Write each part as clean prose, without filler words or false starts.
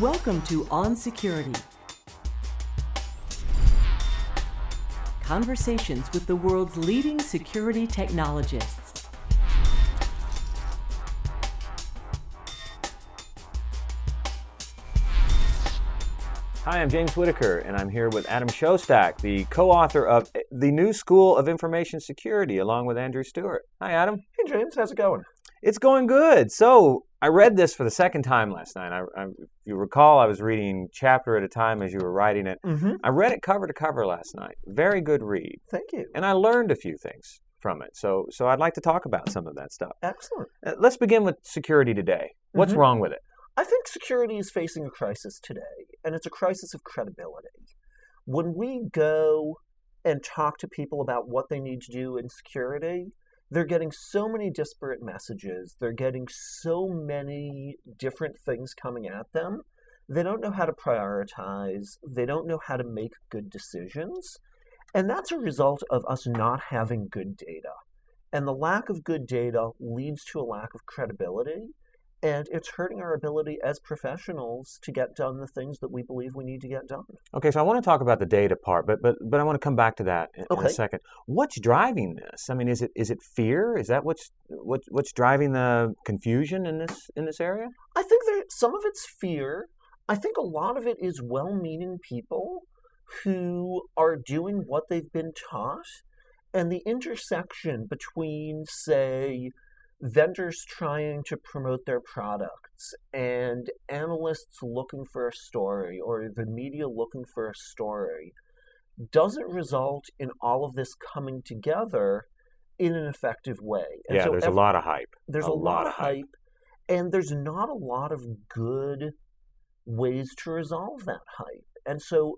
Welcome to On Security. Conversations with the world's leading security technologists. Hi, I'm James Whitaker, and I'm here with Adam Shostack, the co-author of The New School of Information Security, along with Andrew Stewart. Hi, Adam. Hey, James. How's it going? It's going good. So, I read this for the second time last night. If you recall, I was reading chapter at a time as you were writing it. Mm-hmm. I read it cover to cover last night. Very good read. Thank you. And I learned a few things from it. So I'd like to talk about some of that stuff. Excellent. Let's begin with security today. What's wrong with it? I think security is facing a crisis today, and it's a crisis of credibility. When we go and talk to people about what they need to do in security, they're getting so many disparate messages. They're getting so many different things coming at them. They don't know how to prioritize. They don't know how to make good decisions. And that's a result of us not having good data. And the lack of good data leads to a lack of credibility. And it's hurting our ability as professionals to get done the things that we believe we need to get done. Okay, so I want to talk about the data part, but I want to come back to that in a second. What's driving this? I mean, is it fear? Is that what's driving the confusion in this area? I think some of it's fear. I think a lot of it is well-meaning people who are doing what they've been taught, and the intersection between, say, vendors trying to promote their products and analysts looking for a story or the media looking for a story doesn't result in all of this coming together in an effective way. And yeah, so there's a lot of hype. There's a lot of hype, and there's not a lot of good ways to resolve that hype. And so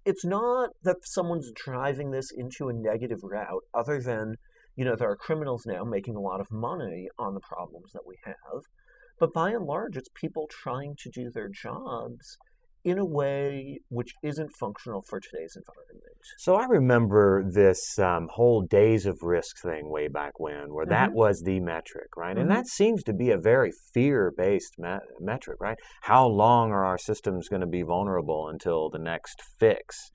it's not that someone's driving this into a negative route other than there are criminals now making a lot of money on the problems that we have. But by and large, it's people trying to do their jobs in a way which isn't functional for today's environment. So I remember this whole days of risk thing way back when, where that was the metric, right? And that seems to be a very fear-based metric, right? How long are our systems going to be vulnerable until the next fix?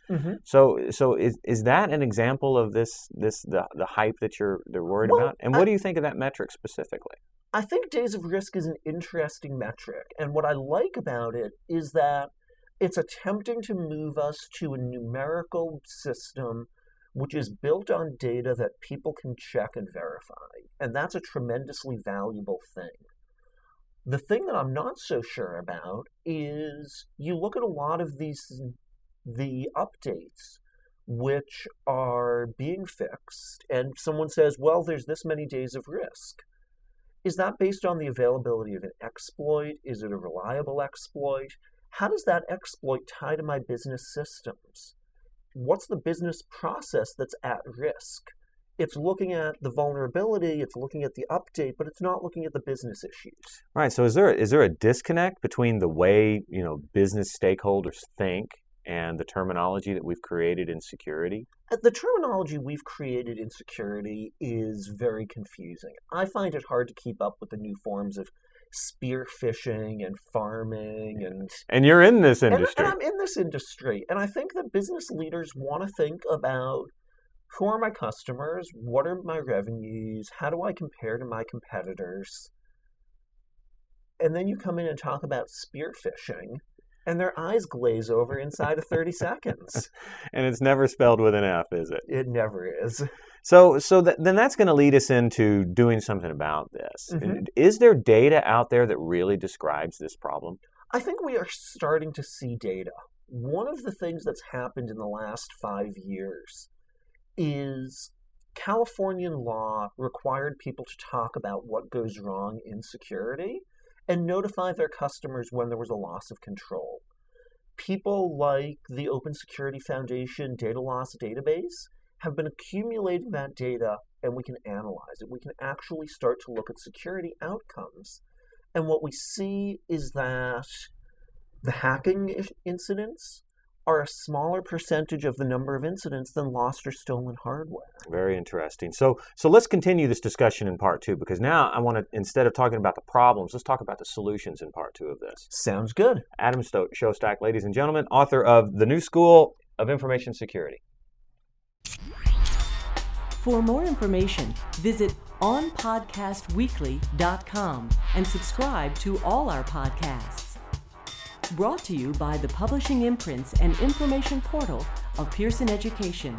So is that an example of the hype that they're worried about? And what do you think of that metric specifically? I think days of risk is an interesting metric, and what I like about it is that it's attempting to move us to a numerical system which is built on data that people can check and verify. And that's a tremendously valuable thing. The thing that I'm not so sure about is you look at a lot of the updates which are being fixed, and someone says, well, there's this many days of risk. Is that based on the availability of an exploit? Is it a reliable exploit? How does that exploit tie to my business systems? What's the business process that's at risk? It's looking at the vulnerability, it's looking at the update, but it's not looking at the business issues. Right. So is there a disconnect between the way, business stakeholders think and the terminology that we've created in security? The terminology we've created in security is very confusing. I find it hard to keep up with the new forms of spear phishing and farming and you're in this industry. And I'm in this industry, and I think that business leaders want to think about who are my customers, what are my revenues, how do I compare to my competitors, and then you come in and talk about spear phishing, and their eyes glaze over inside of 30 seconds. And it's never spelled with an F, is it? It never is. So then that's going to lead us into doing something about this. Is there data out there that really describes this problem? I think we are starting to see data. One of the things that's happened in the last 5 years is Californian law required people to talk about what goes wrong in security and notify their customers when there was a loss of control. People like the Open Security Foundation Data Loss Database have been accumulating that data, and we can analyze it. We can actually start to look at security outcomes. And what we see is that the hacking incidents are a smaller percentage of the number of incidents than lost or stolen hardware. Very interesting. So let's continue this discussion in part 2, because now I want to, instead of talking about the problems, let's talk about the solutions in part 2 of this. Sounds good. Adam Shostack, ladies and gentlemen, author of The New School of Information Security. For more information, visit onpodcastweekly.com and subscribe to all our podcasts. Brought to you by the publishing imprints and information portal of Pearson Education.